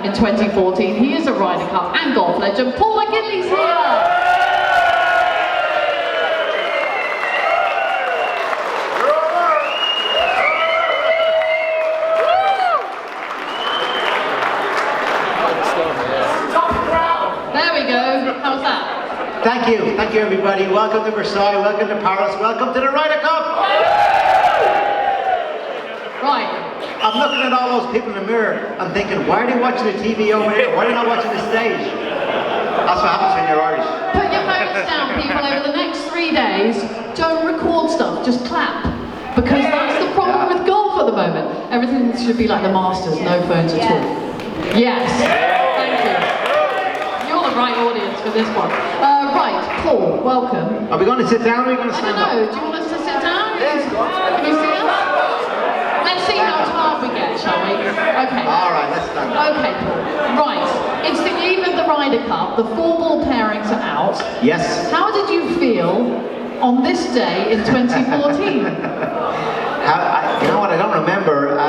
in 2014. He is a Ryder Cup and golf legend. Paul McGinley's here! Thank you everybody. Welcome to Versailles, welcome to Paris, welcome to the Ryder Cup! Right. I'm looking at all those people in the mirror, I'm thinking, why are they watching the TV over here? Why are they not watching the stage? That's what happens when you're Irish. Put your phones down, people. Over the next 3 days, don't record stuff, just clap. Because that's the problem with golf at the moment. Everything should be like the Masters, no phones at all. Yes. Thank you. You're the right audience for this one. Right, Paul, welcome. Are we going to sit down or are we going to stand up? I don't know, do you want us to sit down? Can you see us? Let's see how tired we get, shall we? Okay. Alright, let's stand up. Okay, Paul. Right, it's the eve of the Ryder Cup, the 4-ball pairings are out. Yes. How did you feel on this day in 2014? You know what, I don't remember.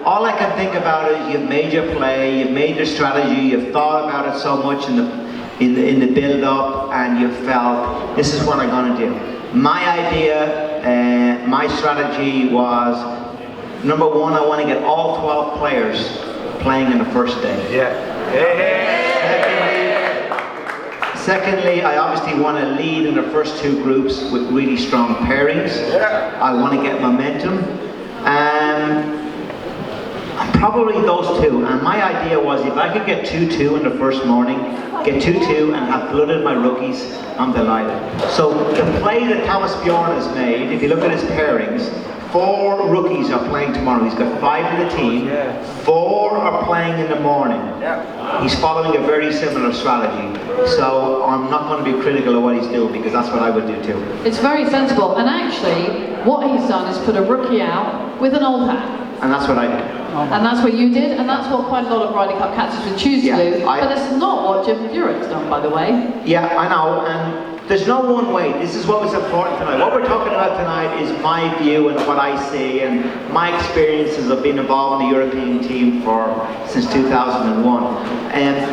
All I can think about is you've made your play, you've made your strategy, you've thought about it so much in the build-up, and you felt, this is what I'm going to do. My idea, my strategy was, number one, I want to get all 12 players playing in the first day. Yeah. Secondly, I obviously want to lead in the first 2 groups with really strong pairings. Yeah. I want to get momentum. Probably those 2, and my idea was if I could get 2-2 in the first morning, get 2-2 and have blooded my rookies, I'm delighted. So the play that Thomas Bjorn has made, if you look at his pairings, 4 rookies are playing tomorrow. He's got 5 in the team, 4 are playing in the morning. He's following a very similar strategy. So I'm not going to be critical of what he's doing because that's what I would do too. It's very sensible, and actually what he's done is put a rookie out with an old hat. And that's what I did. And that's what you did, and that's what quite a lot of Ryder Cup captains would choose to do. But it's not what Jim Furyk's done, by the way. Yeah, I know, and there's no one way. This is what was important tonight. What we're talking about tonight is my view and what I see, and my experiences of being involved in the European team since 2001. And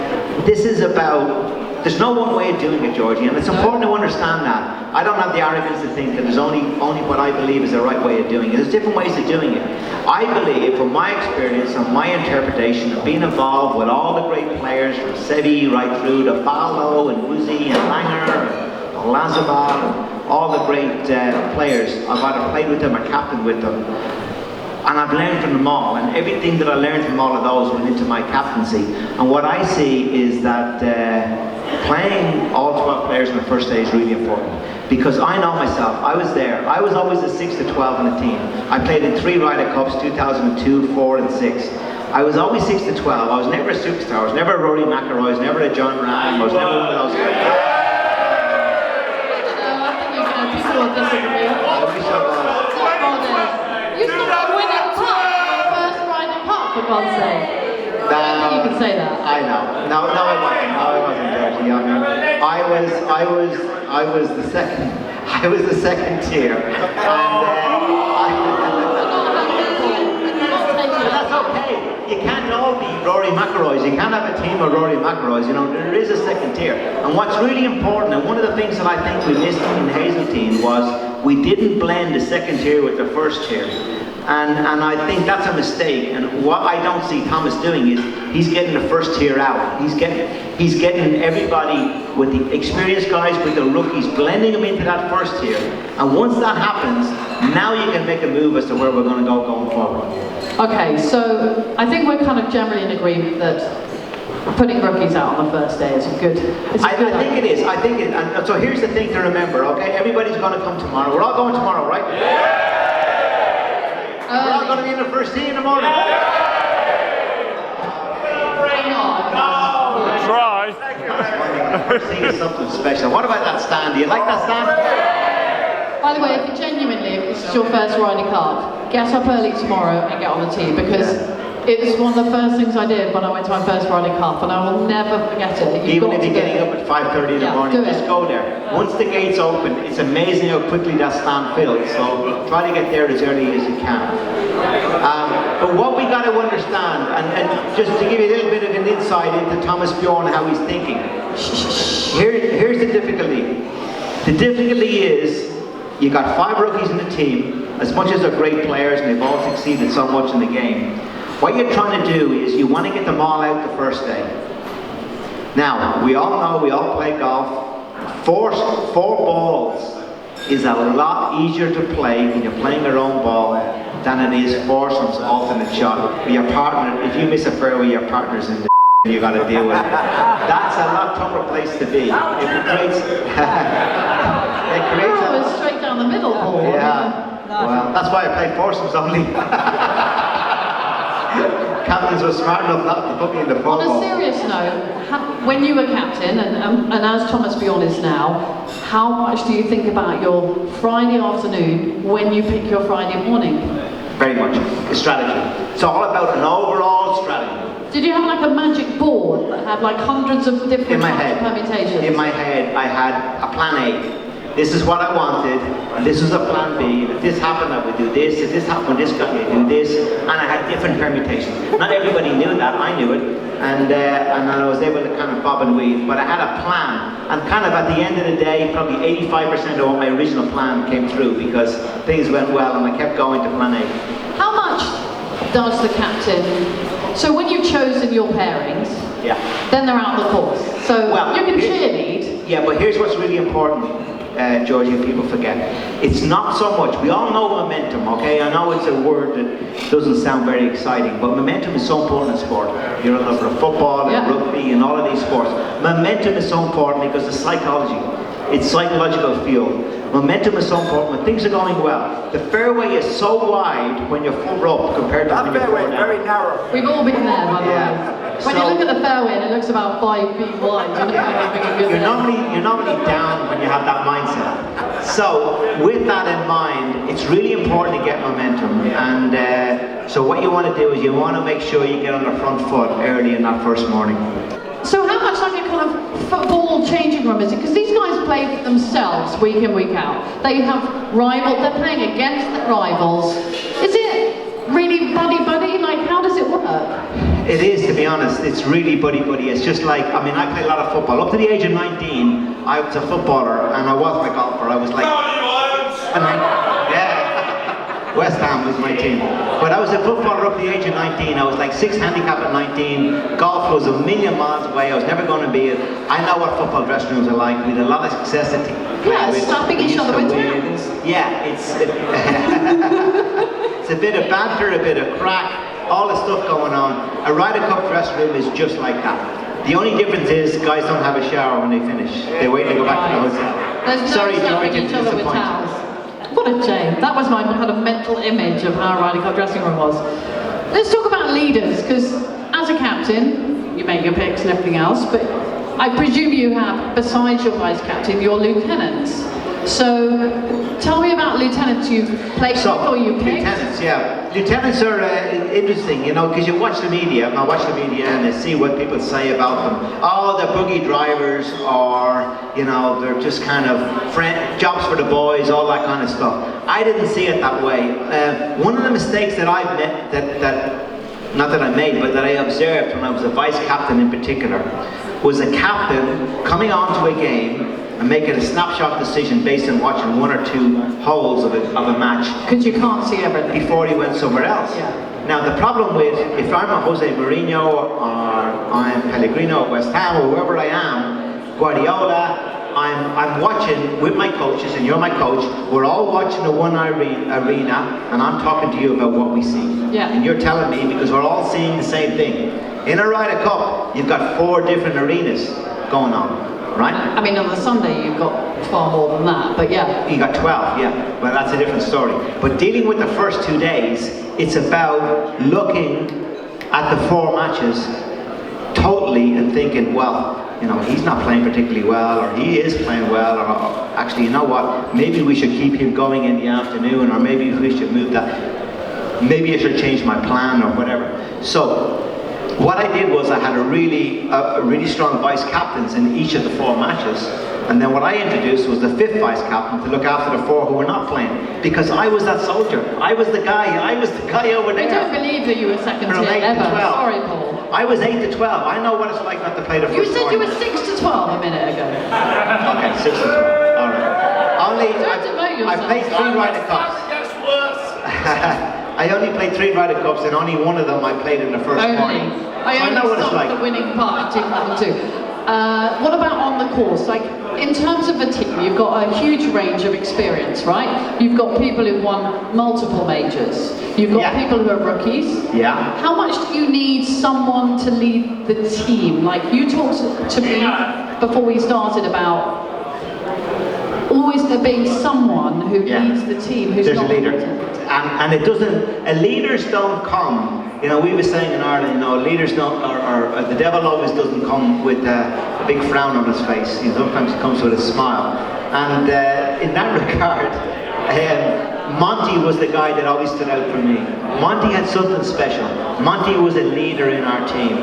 this is about, there's no one way of doing it, Georgie, and it's important to understand that. I don't have the arrogance to think that there's only what I believe is the right way of doing it. There's different ways of doing it. I believe, from my experience and my interpretation of being involved with all the great players, from Seve right through to Fallo and Woozy and Langer and Lazabal, and all the great players, I've either played with them or captained with them. And I've learned from them all, and everything that I learned from all of those went into my captaincy. And what I see is that playing all 12 players in the first day is really important. Because I know myself, I was there. I was always the 6 to 12 in the team. I played in 3 Ryder Cups, 2002, 4 and 6. I was always 6 to 12. I was never a superstar. I was never a Rory McIlroy. I was never a John Ram. I was never one of those guys. I think people will disagree. I wish I was. You started winning putt in the first Ryder Cup, for God's sake. I don't think you can say that. I know. No, I wasn't. No, I wasn't, Georgie. I mean, I was the second. I was the second tier, and that's okay. You can't all be Rory McIlroys. You can't have a team of Rory McIlroys. You know, there is a second tier. And what's really important, and one of the things that I think we missed in Hazeltine was we didn't blend the second tier with the first tier. And I think that's a mistake. And what I don't see Thomas doing is he's getting the first tier out. He's getting everybody with the experienced guys, with the rookies, blending them into that first tier. And once that happens, now you can make a move as to where we're going to go going forward. Okay, so I think we're kind of generally in agreement that putting rookies out on the first day is a good. I think it is. I think it. And so here's the thing to remember. Okay, everybody's going to come tomorrow. We're all going tomorrow, right? Yeah. We're all going to be in the first tee in the morning. Try. First tee is something special. What about that stand? Do you like that stand? By the way, if this is your first Ryder Cup, get up early tomorrow and get on the tee, because it was one of the first things I did when I went to my first Ryder Cup, and I will never forget it. Even if you're getting up at 5:30 in the morning, just go there. Once the gates open, it's amazing how quickly that stand fills, so try to get there as early as you can. But what we got to understand, and just to give you a little bit of insight into Thomas Bjorn and how he's thinking. Here's the difficulty. The difficulty is, you got 5 rookies in the team, as much as they're great players and they've all succeeded so much in the game. What you're trying to do is you want to get them all out the first day. Now, we all know, we all play golf. 4 balls is a lot easier to play when you're playing your own ball than it is 4 some alternate shot. With your partner, if you miss a fairway, your partner's in the you got to deal with it. That's a lot tougher place to be. It creates it's straight down the middle, Paul. Yeah. Well, that's why I play foursomes only. Captains were smart enough not to put me in the football. On a serious note, when you were captain, and as Thomas Bjorn is now, how much do you think about your Friday afternoon when you pick your Friday morning? Very much. It's strategy. It's all about an overall strategy. Did you have like a magic board that had like hundreds of different permutations? In my head, I had a plan A. This is what I wanted, and this was a plan B. If this happened, I would do this. If this happened, this guy would do this. And I had different permutations. Not everybody knew that. I knew it. And I was able to kind of bob and weave. But I had a plan. And kind of at the end of the day, probably 85% of what my original plan came through because things went well and I kept going to plan A. How much does the captain... So when you've chosen your pairings, then they're out the course. So you can cheerlead. Yeah, but here's what's really important, Georgie, and people forget. It's not so much, we all know momentum, okay? I know it's a word that doesn't sound very exciting, but momentum is so important in sport. You're a lover of football and rugby and all of these sports. Momentum is so important because it's psychology. It's psychological field. Momentum is so important when things are going well. The fairway is so wide when you're full up compared to when you're fairway is very narrow. We've all been there, by the way. When you look at the fairway and it looks about 5 feet wide, you're normally down when you have that mindset. So with that in mind, it's really important to get momentum. And so what you want to do is you want to make sure you get on the front foot early in that first morning. So how much like a kind of football changing room is it? Because these guys play for themselves week in, week out. They have rivals, they're playing against the rivals. Is it really buddy-buddy? Like, how does it work? It is, to be honest. It's really buddy-buddy. It's just like, I mean, I play a lot of football. Up to the age of 19, I was a footballer, and I wasn't a golfer. I was like... West Ham was my team. But I was a footballer up to the age of 19. I was like 6 handicap at 19. Golf was a million miles away. I was never going to be it. I know what football dressing rooms are like. We had a lot of success at slapping each other with towels. Yeah, it's it's a bit of banter, a bit of crack, all the stuff going on. A Ryder Cup dressing room is just like that. The only difference is guys don't have a shower when they finish. They wait to go back to the hotel. There's no slapping each other with towels. What a shame. That was my kind of mental image of how a Ryder Cup dressing room was. Let's talk about leaders, because as a captain, you make your picks and everything else, but I presume you have, besides your vice captain, your lieutenants. So tell me about lieutenants you've played with or you picked. Lieutenants, yeah. Lieutenants are interesting, you know, because you watch the media, I watch the media and I see what people say about them. Oh, they're boogie drivers, or, you know, they're just kind of jobs for the boys, all that kind of stuff. I didn't see it that way. One of the mistakes that I've made, not that I made, but that I observed when I was a vice captain in particular, was a captain coming onto a game and making a snapshot decision based on watching 1 or 2 holes of a match. Because you can't see everything. Before he went somewhere else. Yeah. Now the problem with, if I'm a Jose Mourinho or I'm Pellegrino at West Ham or whoever I am, Guardiola, I'm watching with my coaches, and you're my coach, we're all watching the one arena, and I'm talking to you about what we see. Yeah. And you're telling me, because we're all seeing the same thing. In a Ryder Cup, you've got 4 different arenas going on, right? I mean, on the Sunday you've got far more than that, but yeah. You got 12, yeah, well that's a different story. But dealing with the first 2 days, it's about looking at the 4 matches totally and thinking, well, you know, he's not playing particularly well, or he is playing well, or actually, you know what, maybe we should keep him going in the afternoon, or maybe we should move that, maybe I should change my plan, or whatever. So, what I did was I had a really strong vice captains in each of the 4 matches, and then what I introduced was the 5th vice captain to look after the 4 who were not playing, because I was that soldier. I was the guy over there. I don't believe that you were second tier ever. Sorry, Paul. I was 8 to 12. I know what it's like not to play the first You said you were tournament. 6 to 12 a minute ago. Okay, 6 to 12. All right. Don't demote I yourself. played 3 Ryder Cups. I only played 3 Ryder Cups, and only one of them I played in the first Only. morning. I So I know only what it's stopped like. the winning part in 2002. What about on the course? Like, in terms of a team, you've got a huge range of experience, right? You've got people who've won multiple majors. You've got people who are rookies. Yeah. How much do you need someone to lead the team? Like, you talked to me before we started about always there being someone who leads the team, who's There's not a leader. And it doesn't, leaders don't come, you know, we were saying in Ireland, you know, leaders don't, or the devil always doesn't come with a big frown on his face. You know, sometimes he comes with a smile. And in that regard, Monty was the guy that always stood out for me. Monty had something special. Monty was a leader in our team.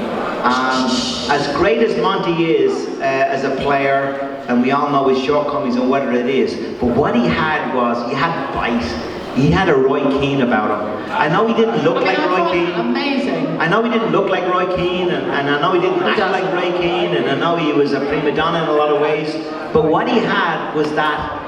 As great as Monty is as a player, and we all know his shortcomings and whatever it is, but what he had was, he had bite. He had a Roy Keane about him. I know he didn't look like Roy Keane. Amazing. I know he didn't look like Roy Keane, and I know he didn't act like Roy Keane, and I know he was a prima donna in a lot of ways. But what he had was that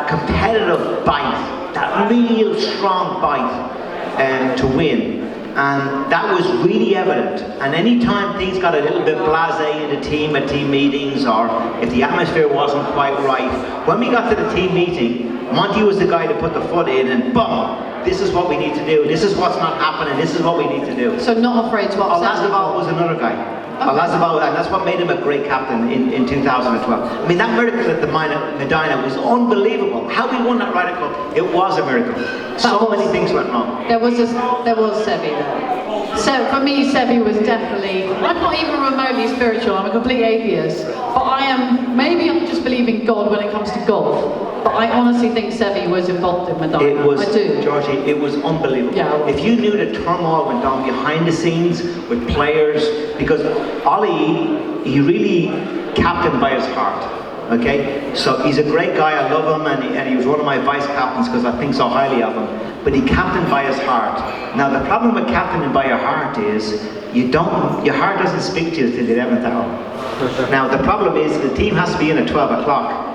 competitive bite, that real strong bite to win. And that was really evident. And anytime things got a little bit blasé in the team at team meetings, or if the atmosphere wasn't quite right, when we got to the team meeting, Monty was the guy to put the foot in and boom, this is what we need to do, this is what's not happening, this is what we need to do. So not afraid to upset people. Olazabal was another guy. Olazabal, and that's what made him a great captain in 2012. I mean, that miracle at the Medina was unbelievable. How we won that Ryder Cup, it was a miracle. So many things went wrong. There was Sebi there. So for me, Sebi was definitely, I'm not even remotely spiritual, I'm a complete atheist. But maybe I'm just believing God when it comes to golf. But I honestly think Sebi was involved in Medina. It was, I do. Georgie, it was unbelievable. Yeah. If you knew the turmoil went on behind the scenes with players, because Ollie, he really captained by his heart. Okay, so he's a great guy. I love him, and he was one of my vice captains because I think so highly of him. But he captained by his heart. Now the problem with captaining by your heart is your heart doesn't speak to you till the 11th hour. Now the problem is the team has to be in at 12 o'clock.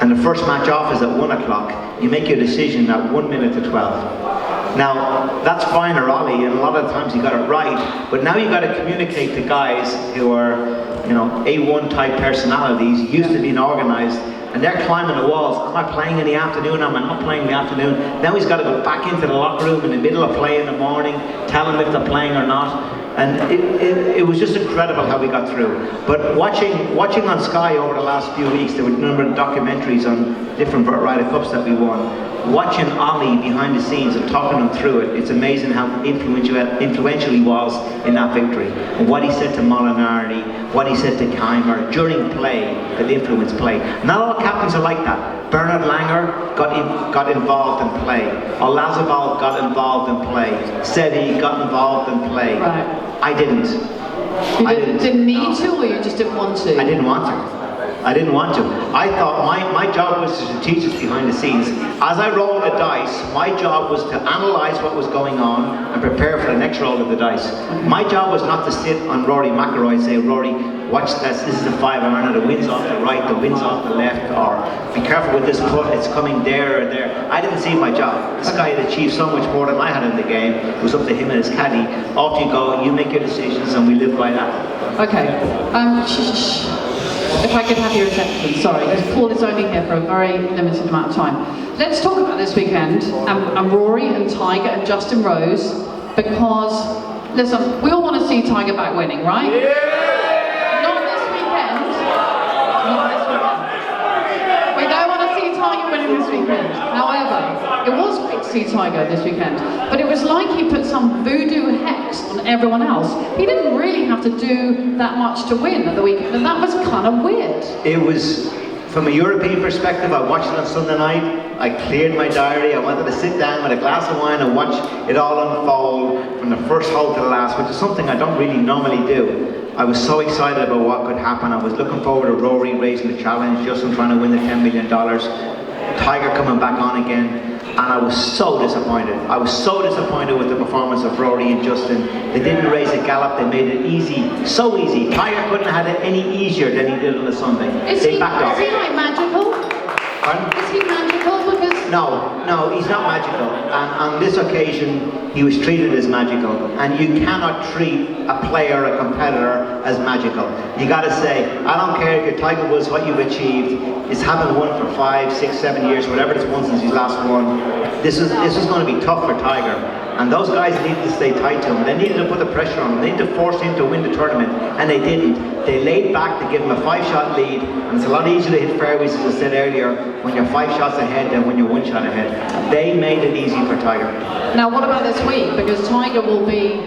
And the first match off is at 1 o'clock. You make your decision at 1 minute to 12. Now, that's fine or Ollie, and a lot of times you got it right, but now you got to communicate to guys who are, you know, A1 type personalities, used to being organised, and they're climbing the walls. Am I playing in the afternoon? Am I not playing in the afternoon? Now he's got to go back into the locker room in the middle of play in the morning, tell them if they're playing or not. And it was just incredible how we got through. But watching on Sky over the last few weeks, there were a number of documentaries on different Ryder Cups that we won. Watching Ollie behind the scenes and talking him through it, it's amazing how influential he was in that victory. And what he said to Molinari, what he said to Keimer during play that influenced play. Not all captains are like that. Bernard Langer got involved in play. Olazabal got involved in play. Sebi got involved in play. Right. I didn't. You didn't need to, or you just didn't want to? I didn't want to. I didn't want to. I thought my job was to teach us behind the scenes. As I rolled the dice, my job was to analyse what was going on and prepare for the next roll of the dice. My job was not to sit on Rory McIlroy and say, Rory, watch this is a 5-iron, the wind's off the right, the wind's off the left, or be careful with this putt, it's coming there or there. I didn't see my job. This guy had achieved so much more than I had in the game. It was up to him and his caddy. Off you go, you make your decisions, and we live by that. Okay. If I could have your attention, sorry, because Paul is only here for a very limited amount of time. Let's talk about this weekend, and Rory and Tiger and Justin Rose, because, listen, we all want to see Tiger back winning, right? Yeah! Not this weekend. Not this weekend. We don't want to see Tiger winning this weekend. However, it was great to see Tiger this weekend, but it was like he put some voodoo hex on everyone else. He didn't really have to do that much to win at the weekend, and that was kind of weird. It was, from a European perspective, I watched it on Sunday night, I cleared my diary, I wanted to sit down with a glass of wine and watch it all unfold from the first hole to the last, which is something I don't really normally do. I was so excited about what could happen. I was looking forward to Rory raising the challenge, Justin trying to win the $10 million, Tiger coming back on again. and I was so disappointed. I was so disappointed with the performance of Rory and Justin. They didn't raise a gallop, they made it easy, so easy. Tiger couldn't have had it any easier than he did on the Sunday. Is he like magical? Pardon? Is he magical? Because No, he's not magical. And on this occasion, he was treated as magical. And you cannot treat a player, a competitor, as magical. You got to say, I don't care if your Tiger Woods, what you've achieved, is having won for 5, 6, 7 years, whatever it's won since he's last won. This is going to be tough for Tiger. And those guys needed to stay tight to him. They needed to put the pressure on him. They needed to force him to win the tournament, and they didn't. They laid back to give him a 5-shot lead, and it's a lot easier to hit fairways, as I said earlier, when you're 5 shots ahead than when you're 1 shot ahead. They made it easy for Tiger. Now, what about this week? Because Tiger will be,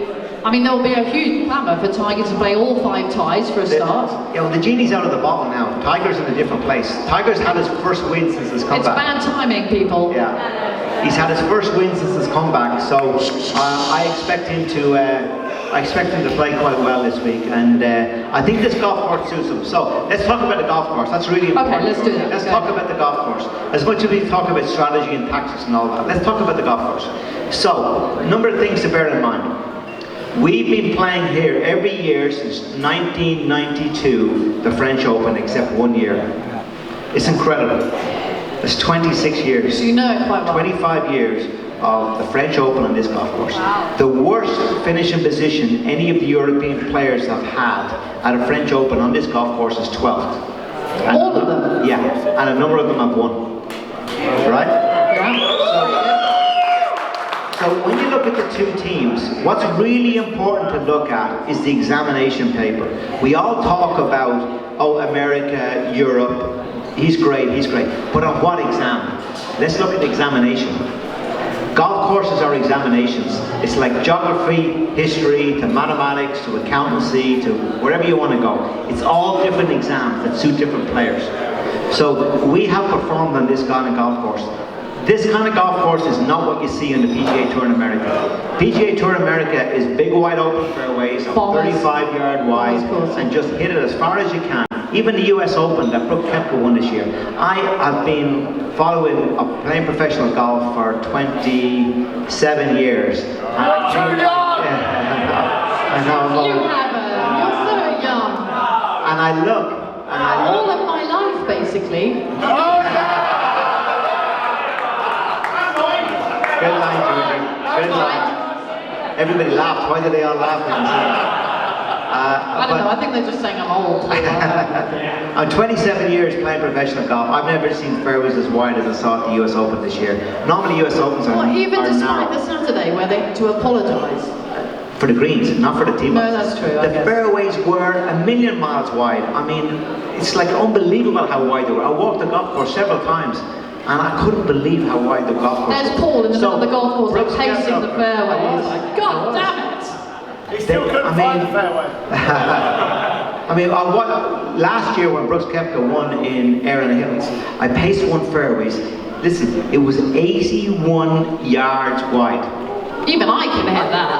there will be a huge clamour for Tiger to play all 5 ties for a start. Yeah, well, the genie's out of the bottle now. Tiger's in a different place. Tiger's had his first win since his comeback. It's bad timing, people. Yeah. He's had his first win since his comeback, so I expect him to play quite well this week, and I think this golf course suits him. So let's talk about the golf course. That's really important. Okay, let's do that. Let's talk about the golf course. As much as we talk about strategy and tactics and all that, let's talk about the golf course. So, a number of things to bear in mind. We've been playing here every year since 1992, the French Open, except 1 year. It's incredible. It's 26 years. So you know it quite well. 25 years of the French Open on this golf course. Wow. The worst finishing position any of the European players have had at a French Open on this golf course is 12th. All of them? Yeah, and a number of them have won. Right? Yeah. So when you look at the two teams, what's really important to look at is the examination paper. We all talk about, America, Europe, he's great, but on what exam? Let's look at the examination. Golf courses are examinations. It's like geography, history, to mathematics, to accountancy, to wherever you want to go. It's all different exams that suit different players. So we have performed on this kind of golf course. This kind of golf course is not what you see on the PGA Tour in America. PGA Tour in America is big wide open fairways, 35-yard wide, and just hit it as far as you can. Even the US Open that Brooke Koepka won this year. I have been playing professional golf for 27 years. You haven't. You're so young. And I look. All of my life, basically. Good line, Georgie. Good line. Everybody laughed. Why did they all laugh when you said that? I don't know, I think they're just saying I'm old. I'm 27 years playing professional golf. I've never seen fairways as wide as I saw at the US Open this year. Normally US Opens are even despite narrow. the Saturday where they had to apologise. For the greens, not for the tee boxes. No, that's true. The fairways were 1,000,000 miles wide. It's like unbelievable how wide they were. I walked the golf course several times, and I couldn't believe how wide the golf course was. There's Paul in the middle of the golf course, like pacing the fairway. He's like, God damn it! He still couldn't find the fairway. Last year when Brooks Koepka won in Erin Hills, I paced 1 fairways. Listen, it was 81 yards wide. Even I can hit that.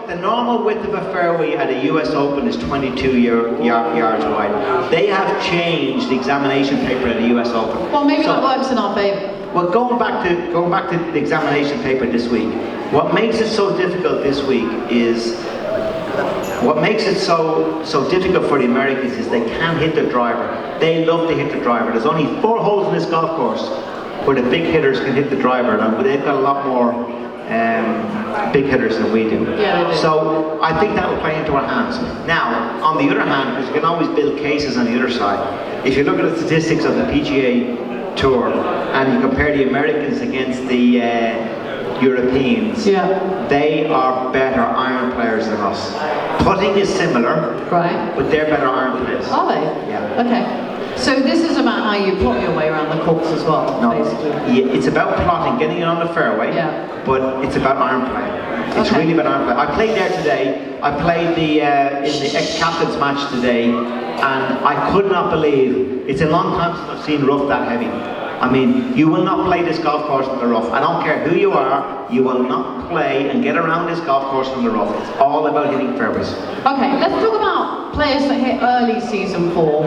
The normal width of a fairway at a US Open is 22 yards wide. They have changed the examination paper at the US Open. Well, maybe that works in our favour. Well, going back to the examination paper this week, what makes it so difficult this week is, what makes it so difficult for the Americans is they can't hit the driver. They love to hit the driver. There's only 4 holes in this golf course where the big hitters can hit the driver, and they've got a lot more big hitters than we do. Yeah, they do. So I think that will play into our hands. Now, on the other hand, because you can always build cases on the other side, if you look at the statistics of the PGA Tour and you compare the Americans against the Europeans, they are better iron players than us. Putting is similar, right? But they're better iron players. Are they? Yeah. Okay. So this is about how you plot your way around the course as well, basically. Yeah, it's about plotting, getting it on the fairway, but it's about iron play. It's really about iron play. I played there today. I played in the ex-captain's match today, and I could not believe, it's a long time since I've seen rough that heavy. I mean, you will not play this golf course in the rough. I don't care who you are, you will not play and get around this golf course in the rough. It's all about hitting fairways. Okay, let's talk about players that hit early season form,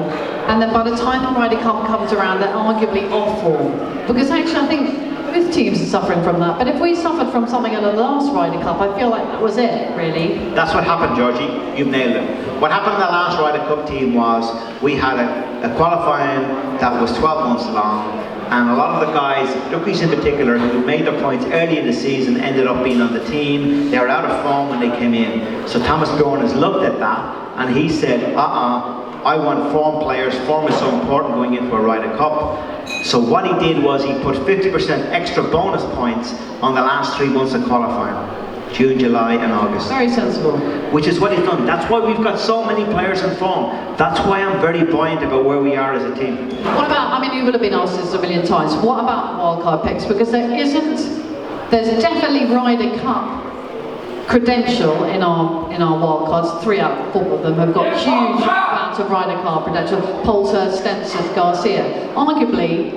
and then by the time the Ryder Cup comes around, they're arguably off form. Because actually, I think both teams are suffering from that. But if we suffered from something in the last Ryder Cup, I feel like that was it, really. That's what happened, Georgie. You've nailed it. What happened in the last Ryder Cup team was we had a qualifying that was 12 months long, and a lot of the guys, rookies in particular, who made their points early in the season ended up being on the team. They were out of form when they came in. So Thomas Bjorn has looked at that and he said, I want form players. Form is so important going into a Ryder Cup. So what he did was he put 50% extra bonus points on the last 3 months of qualifying. June, July and August. Very sensible. Which is what he's done. That's why we've got so many players in form. That's why I'm very buoyant about where we are as a team. What about, I mean, you would have been asked this a million times, what about wildcard picks? Because there's definitely Ryder Cup credential in our wildcards. 3 out of 4 of them have got huge amounts of Ryder Cup credential. Poulter, Stenson, Garcia. Arguably,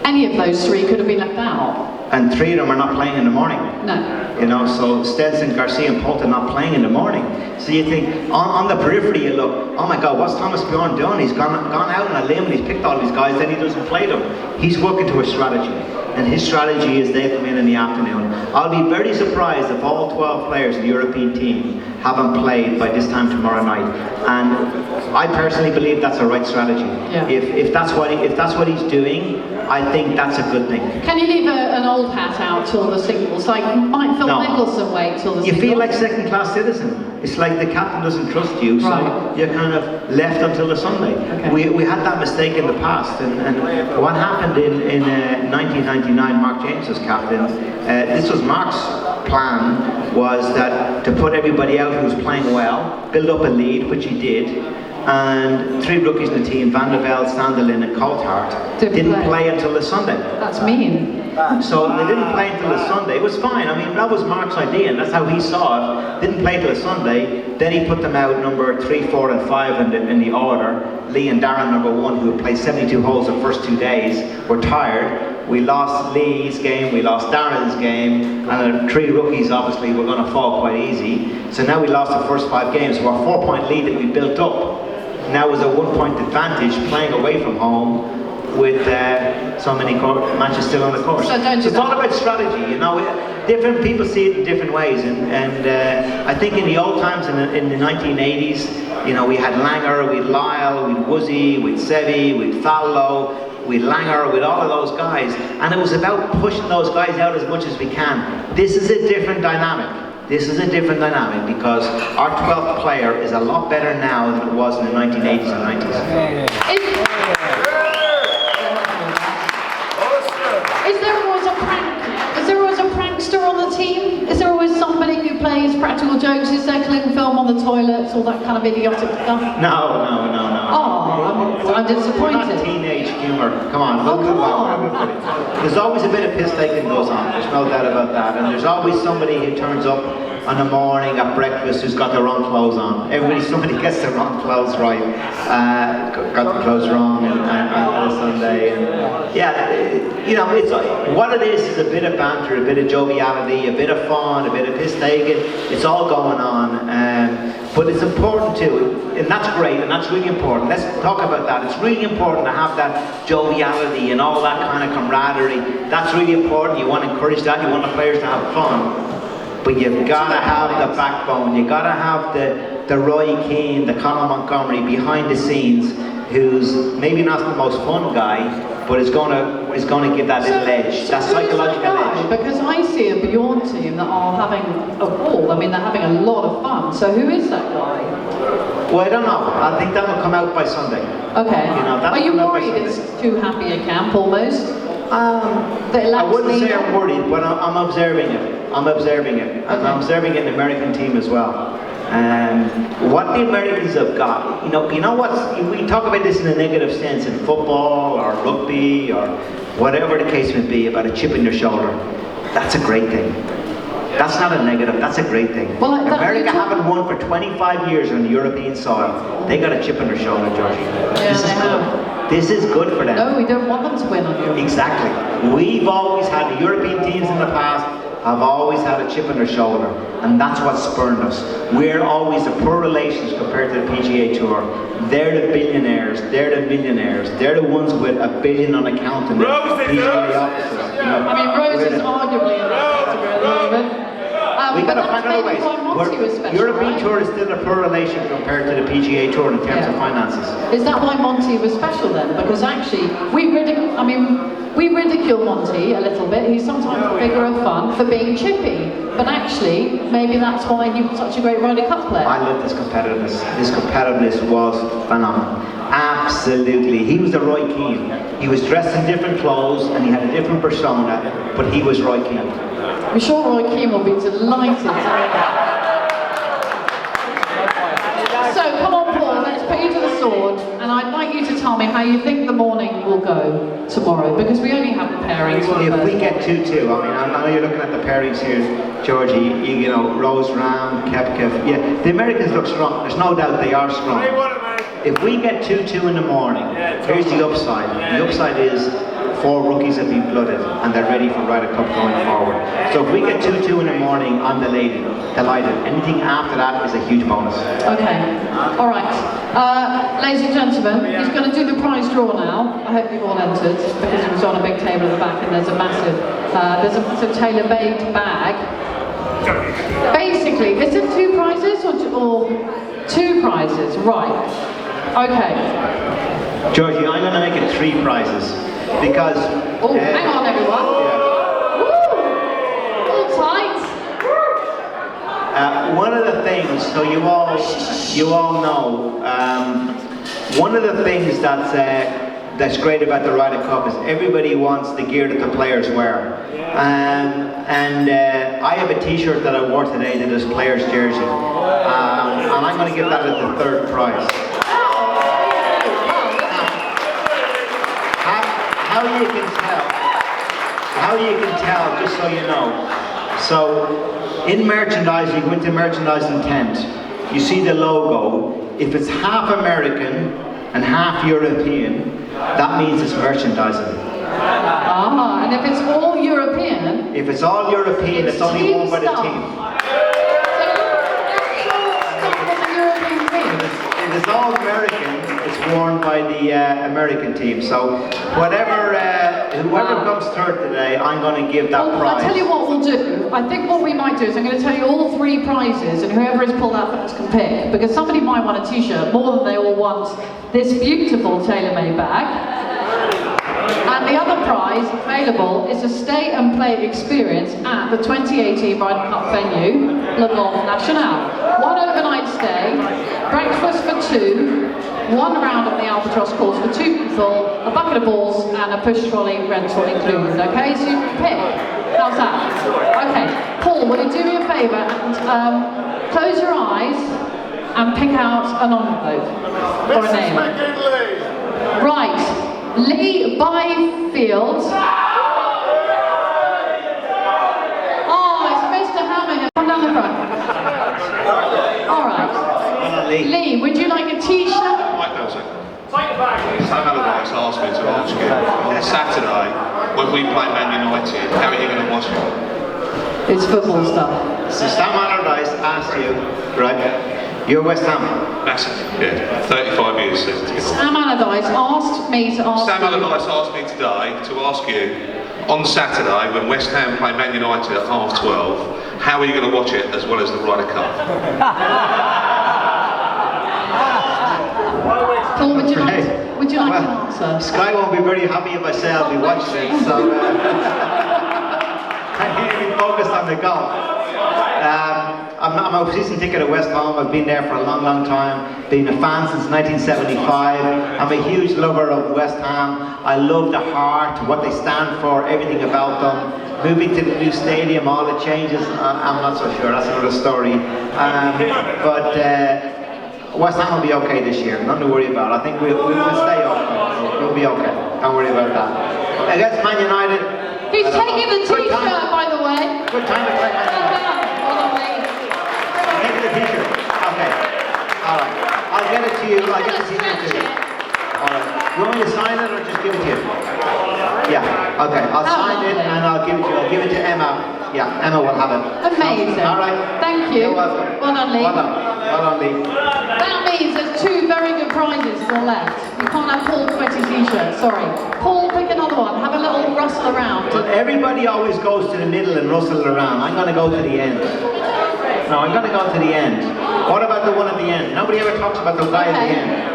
any of those 3 could have been left out. And 3 of them are not playing in the morning. No. You know, so Stenson, Garcia and Poulter not playing in the morning. So you think, on the periphery you look, oh my God, what's Thomas Bjorn doing? He's gone out on a limb and he's picked all these guys, then he doesn't play them. He's working to a strategy. And his strategy is they come in the afternoon. I'll be very surprised if all 12 players in the European team haven't played by this time tomorrow night. And I personally believe that's the right strategy. Yeah. If that's what he's doing, I think that's a good thing. Can you leave an old hat out till the singles? Like, might Phil Mickelson wait till the singles? You feel like second-class citizen. It's like the captain doesn't trust you, so you're kind of left until the Sunday. Okay. We had that mistake in the past, and what happened in 1999, Mark James was captain. This was Mark's plan, was that to put everybody out who was playing well, build up a lead, which he did. And 3 rookies in the team, Van der Velde, Sanderlin and Coulthard, didn't play until the Sunday. That's mean. So they didn't play until the Sunday. It was fine. I mean, that was Mark's idea, and that's how he saw it. Didn't play till the Sunday. Then he put them out number 3, 4 and 5 in the order. Lee and Darren, number 1, who had played 72 holes the first 2 days, were tired. We lost Lee's game, we lost Darren's game, and the 3 rookies obviously were going to fall quite easy. So now we lost the first 5 games. So our 4-point lead that we built up now was a 1-point advantage playing away from home with so many matches still on the course. So it's all about strategy, you know. Different people see it in different ways, and I think in the old times, in the 1980s, you know, we had Langer, we had Lyle, we had Woozy, we had Seve, we had Fallow, we had Langer, we had all of those guys, and it was about pushing those guys out as much as we can. This is a different dynamic. This is a different dynamic because our 12th player is a lot better now than it was in the 1980s and 90s. Is there always a prank? Is there always a prankster on the team? Is there always somebody who plays practical jokes? Is there cling film on the toilets? All that kind of idiotic stuff? No. Oh, I'm disappointed. Not teenage humour. Come on, we'll move on. There's always a bit of piss taking goes on. There's no doubt about that. And there's always somebody who turns up on the morning at breakfast who's got the wrong clothes on. Somebody gets the wrong clothes right. Got the clothes wrong on a Sunday. And yeah, you know, it's what it is a bit of banter, a bit of joviality, a bit of fun, a bit of piss taking. It's all going on. But it's important too, and that's great, and that's really important. Let's talk about that. It's really important to have that joviality and all that kind of camaraderie. That's really important. You want to encourage that. You want the players to have fun. But you've got to have the backbone. You've got to have the Roy Keane, the Colin Montgomery behind the scenes, who's maybe not the most fun guy, but is going to give that little edge, that psychological edge. Because I see a Bjorn team that are having a ball. I mean, they're having a lot of fun. So who is that guy? Well, I don't know. I think that'll come out by Sunday. Okay. You know, are you worried it's too happy a camp almost? I wouldn't say I'm worried, but I'm observing it. I'm observing it. Okay. And I'm observing it in the American team as well. What the Americans have got, you know what, we talk about this in a negative sense in football or rugby or whatever the case may be, about a chip in your shoulder. That's a great thing. That's not a negative, that's a great thing. Well, America haven't won for 25 years on European soil. They got a chip on their shoulder, Georgie. This is good. This is good for them. No, we don't want them to win on Europe. Exactly. We've always had the European teams in the past have always had a chip on their shoulder, and that's what spurned us. We're always the poor relations compared to the PGA Tour. They're the billionaires, they're the millionaires, they're the ones with $1 billion on account in the PGA offices. You know, I mean, Rose is arguably in that category at the moment. We got to find other ways. European Tour is still a poor relation compared to the PGA Tour in terms of finances. Is that why Monty was special then? Because actually, we ridicule Monty a little bit. He's sometimes a figure of fun for being chippy. But actually, maybe that's why he was such a great Ryder Cup player. I love this competitiveness. This competitiveness was phenomenal. Absolutely. He was the Roy Keane. He was dressed in different clothes and he had a different persona, but he was Roy Keane. I'm sure Roy Keane will be delighted to hear that. So, come on, Paul, let's put you to the sword, and I'd like you to tell me how you think the morning will go tomorrow, because we only have the pairings. If we get 2-2, I know you're looking at the pairings here, Georgie, you know, Rose, Ram, Koepka, yeah, the Americans look strong, there's no doubt they are strong. If we get 2-2 in the morning, here's the upside. The upside is 4 rookies have been blooded and they're ready for Ryder Cup going forward. So if we get 2-2 in the morning, I'm delighted. Anything after that is a huge bonus. Okay, all right. Ladies and gentlemen, he's going to do the prize draw now. I hope you've all entered, because it was on a big table at the back and there's a massive tailor-made bag. Basically, is it 2 prizes or 2 prizes? Right. Okay. Georgie, I'm going to make it 3 prizes because... Oh, hang on everyone. Yeah. Woo! All tight. One of the things, so you all know, one of the things that's great about the Ryder Cup is everybody wants the gear that the players wear. I have a t-shirt that I wore today that is player's jersey. And I'm going to give that as the 3rd prize. How you can tell, just so you know. So, in merchandise, you go into merchandise intent, you see the logo. If it's half American and half European, that means it's merchandising. And if it's all European? If it's all European, it's only worn by the team. If it's all American, it's worn by the American team. So whoever comes 3rd today, I'm going to give that prize. I'll tell you what we'll do. I think what we might do is I'm going to tell you all 3 prizes, and whoever is pulled out first can pick. Because somebody might want a t-shirt more than they all want this beautiful tailor-made bag. And the other prize available is a stay and play experience at the 2018 Ryder Cup venue, Le Golf National. 1 overnight stay, breakfast for 2, 1 round of the Albatross course for 2 people, a bucket of balls and a push trolley rental included. Okay, so you can pick. How's that? Okay, Paul, will you do me a favour and close your eyes and pick out an envelope or a name? McGinley. Right. Lee Byfield. Oh, it's Mr. Hammerhead. Come down the front. Alright. Lee, would you like a t-shirt? Right now, Sam Allardyce asked me to ask you, on Saturday, when we play Man United, how are you going to watch it? It's football stuff. So Sam Allardyce asked you, right? You're West Ham. Massive, yeah. 35 years since. Sam Allardyce asked me to ask Sam Allardyce asked me today to ask you, on Saturday, when West Ham play Man United at 12:30, how are you going to watch it as well as the Ryder Cup? Paul, would you like to answer? Sky won't be very happy if I say I'll be watching it, so I need to be focused on the golf. I'm a season ticket at West Ham. I've been there for a long time. Been a fan since 1975. I'm a huge lover of West Ham. I love the heart, what they stand for, everything about them. Moving to the new stadium, all the changes, I'm not so sure. That's another story. But West Ham will be okay this year. Nothing to worry about. I think we'll stay okay. We'll be okay. Don't worry about that. Against Man United. He's taking the Good time. t-shirt, by the way. Good time to play my Well done. Well done, mate. Take the t-shirt. Okay. All right. I'll get it to you. I'll get the t-shirt to you. All right. You want me to sign it or just give it to you? Yeah. Okay. I'll sign it and I'll give it to you. I'll give it to Emma. Yeah. Emma will have it. Amazing. All right. Thank you. You're welcome. Well done, Lee. Well done. Well done, Lee. That means there's 2 very good prizes still left. You can't have Paul Sweaty t-shirt, sorry. Paul, pick another one. Have a little rustle around. But everybody always goes to the middle and rustle around. I'm going to go to the end. No, I'm going to go to the end. What about the one at the end? Nobody ever talks about the guy at the end.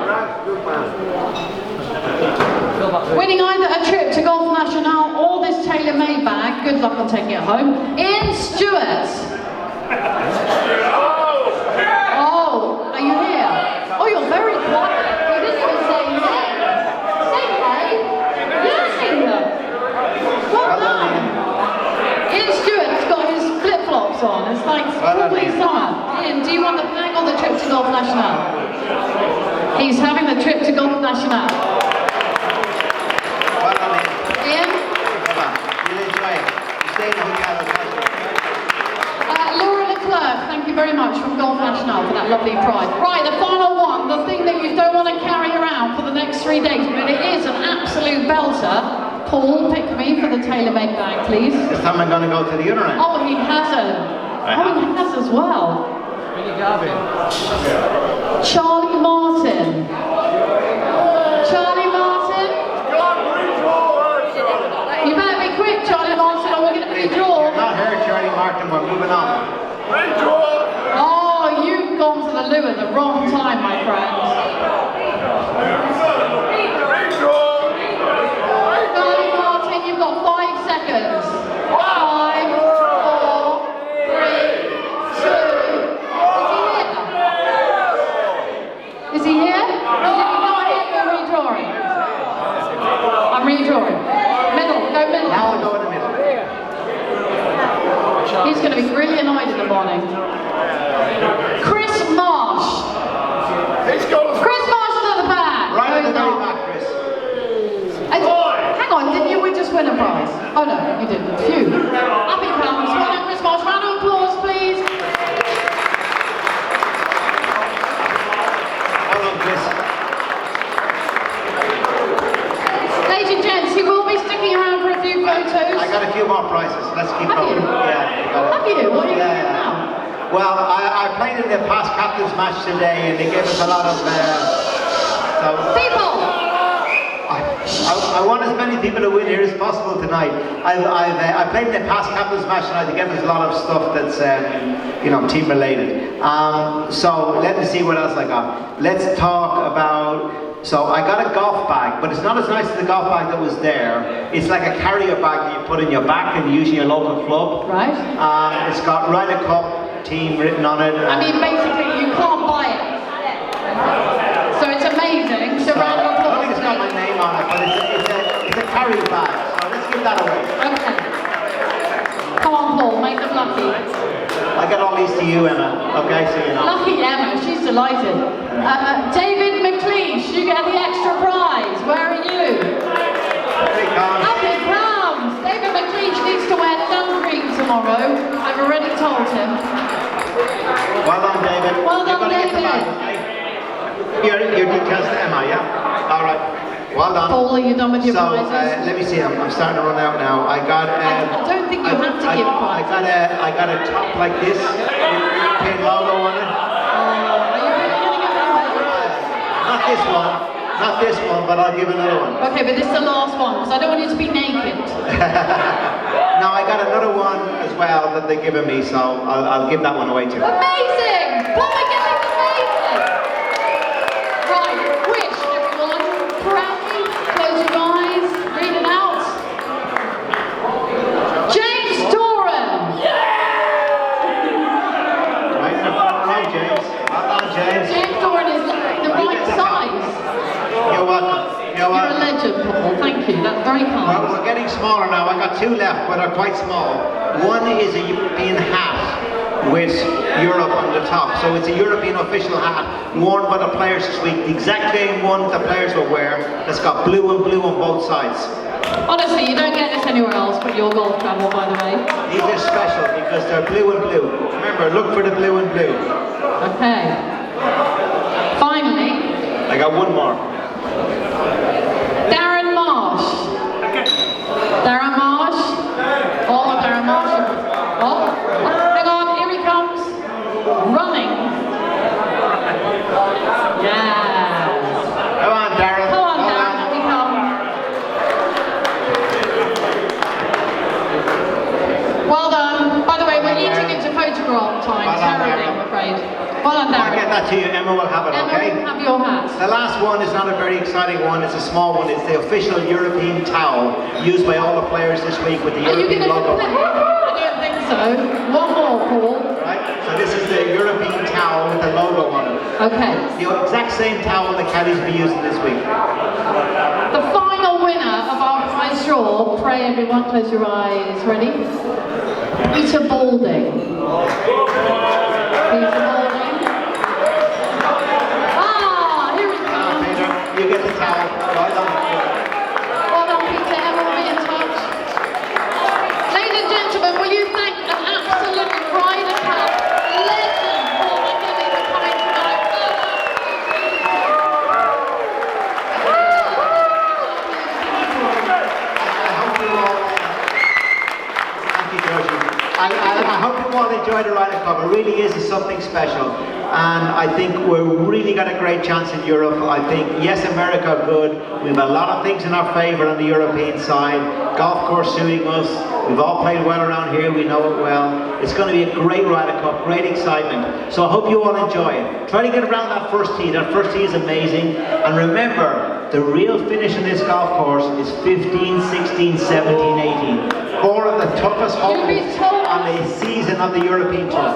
Winning either a trip to Golf National or this tailor-made bag, good luck on taking it home, in Stuart. Oh, are you here? Oh, you're very quiet. You didn't even say hey. Say hey. Yay! Well done. Ian Stewart's got his flip-flops on. It's like probably summer. Ian, do you want the bag or the trip to Golf National? He's having the trip to Golf National. Well done, Ian. Ian? Come on. You'll enjoy it. You stay in the hotel. Laura Leclerc, thank you very much from Golf National for that lovely prize. Right, the final one, the thing that you don't want to carry around for the next 3 days, but it is an absolute belter. Paul, pick me for the tailor-made bag, please. This time I'm going to go to the other end. Oh, he hasn't. Oh, he has as well. Charlie Martin. Charlie Martin? You better be quick, Charlie Martin, or we're going to redraw. You're not here, Charlie Martin. We're moving on. Oh, you've gone to the loo at the wrong time, my friend. Charlie Martin, you've got 5 seconds. 5, 4, 3, 2. Is he here? Is he go ahead, we're redrawing. I'm redrawing. Middle, go middle. Now I'll go in the middle. He's going to be really annoyed in the morning. Chris Marsh. Chris Marsh is at the back. Right at the No, very he's not. back, Chris. Hang on, didn't we just win a prize? Oh no, you didn't. Phew. Up he comes. Well done, Chris Marsh. Round of applause, please. Hold on, Chris. Ladies and gents, he will be sticking around for a few photos. I got a few more prizes. Let's keep Have going. you? Yeah. Have you? What are you doing Yeah. now? Well, I played in the past captain's match today, and they gave us a lot of. People! I want as many people to win here as possible tonight. I played in the past captain's match tonight. They gave us a lot of stuff that's team related. So let me see what else I got. Let's talk about. So I got a golf bag, but it's not as nice as the golf bag that was there. It's like a carrier bag that you put in your back and use in your local club. Right. It's got Ryder Cup Team written on it. I mean, basically, you can't buy it. So it's amazing. So round of I applause. think it's got my name on it, but it's a carrier bag. So let's give that away. Okay. Come on, Paul, make them lucky. I got all these to you, Emma. Okay, so you know. Lucky Emma, she's delighted. David McLeish, you get the extra prize. Where are you? Here he comes. Up he comes. David McLeish needs to wear sun cream tomorrow. I've already told him. Well done, David. Well done, You're gonna get the David. bag, okay? Your details to Emma, yeah? All right. Well done. Paul, are you done with your So, prizes? let me see. I'm starting to run out now. I got. I don't think you have to give prizes. I got a top like this with European logo on it. Are you really going to give it away? Not this one. Not this one, but I'll give another one. Okay, but this is the last one, because I don't want you to be naked. Now I got another one as well that they're giving me, so I'll give that one away too. Amazing! Paul McGinley's amazing! Right, wish everyone, proudly, close your eyes, read it out. James Doran! Right, James. Well done, James. James Doran is the right size. You're welcome. You're You're a welcome. legend, Paul. Thank you. That's very Well, kind. we're getting smaller now. I got 2 left, but they're quite small. One is a European hat with Europe on the top. So it's a European official hat worn by the players this week. The exact same one the players will wear. That's got blue and blue on both sides. Honestly, you don't get this anywhere else but your golf travel, by the way. These are special because they're blue and blue. Remember, look for the blue and blue. Okay. Finally, I got one more. Darren Marsh. Darren Marsh. Oh, Darren Marsh. Oh, hang on, here he comes. Running. Yes. Come on, Darren. Come on, Darren, let me come. Well done. By the way, we're eating into photograph time. Well done, Terribly, Darren. I'm afraid. Well done, I'll get Darren. that to you. Emma will have it, Emma, okay? you have your hat. The last one is not a very exciting one. It's a small one. It's the official European towel used by all the players this week with the Are you going European to logo. complain? I don't think so. One more, Paul. Right? So this is the European towel with the logo on it. Okay. The exact same towel the caddies will be using this week. The final winner of our prize draw, pray everyone close your eyes, ready? Peter Balding. Peter Balding. Ah, here he comes. Peter, you get the towel. Well done. Well done, Peter. Emma will be in touch. Ladies and gentlemen, will you thank an absolute Ryder Cup legend, Paul McGinley, for coming tonight? Thank you, Georgie. I hope you all enjoyed the Ryder Cup. It really is something special. And I think we're really got a great chance in Europe. I think, yes, America are good. We have a lot of things in our favour on the European side. Golf course suiting us. We've all played well around here. We know it well. It's going to be a great Ryder Cup, great excitement. So I hope you all enjoy it. Try to get around that first tee. That first tee is amazing. And remember, the real finish in this golf course is 15, 16, 17, 18. Four of the toughest holes on the season of the European Tour.